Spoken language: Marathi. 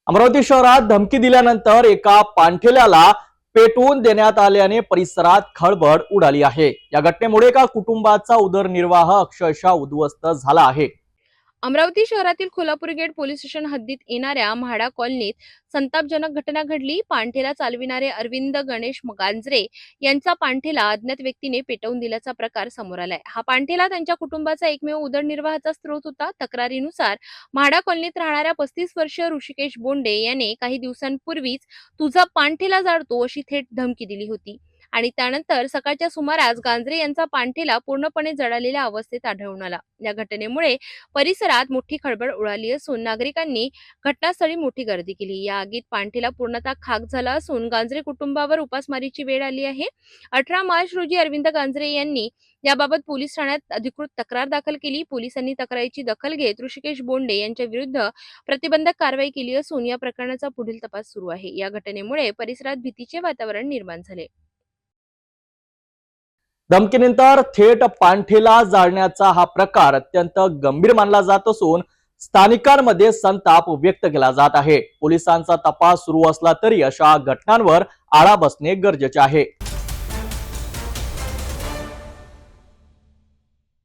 अमरावती शहरात धमकी दिल्यानंतर एका पाणठेल्याला पेटवून देण्यात आल्याने परिसरात खळबळ उडाली आहे। या घटनेमुळे एका कुटुंबाचा उदरनिर्वाह अक्षरशः उद्ध्वस्त झाला आहे। अमरावती शहरातील खोलापूर गेट पोलीस स्टेशन हद्दीत येणाऱ्या म्हाडा कॉलनीत संतापजनक घटना घडली। पाणठेला चालविणारे अरविंद गणेश गांजरे यांचा पाणठेला अज्ञात व्यक्तीने पेटवून दिल्याचा प्रकार समोर आलाय। हा पाणठेला त्यांच्या कुटुंबाचा एकमेव उदरनिर्वाहाचा स्रोत होता। तक्रारीनुसार म्हाडा कॉलनीत राहणाऱ्या 35 वर्षीय ऋषिकेश बोंडे याने काही दिवसांपूर्वीच तुझा पाणठेला जाळतो अशी थेट धमकी दिली होती आणि त्यानंतर सकाळच्या सुमारास गांजरे यांचा पाणठेला पूर्णपणे जळालेल्या अवस्थेत आढळून आला। या घटनेमुळे परिसरात मोठी खळबळ उडाली असून नागरिकांनी घटनास्थळी मोठी गर्दी केली। या आगीत पाणठेला पूर्णतः खाक झाला असून गांजरे कुटुंबावर उपासमारीची वेळ आली आहे। 18 मार्च रोजी अरविंद गांजरे यांनी याबाबत पोलीस ठाण्यात अधिकृत तक्रार दाखल केली। पोलिसांनी तक्रारीची दखल घेत ऋषिकेश बोंडे यांच्या विरुद्ध प्रतिबंधक कारवाई केली असून या प्रकरणाचा पुढील तपास सुरू आहे। या घटनेमुळे परिसरात भीतीचे वातावरण निर्माण झाले। धमकीनंतर थेट पाणठेला जाळण्याचा हा प्रकार अत्यंत गंभीर मानला जात असून स्थानिकांमध्ये संताप व्यक्त केला जात आहे। पोलिसांचा तपास सुरू असला तरी अशा घटनांवर आळा बसणे गरजेचे आहे।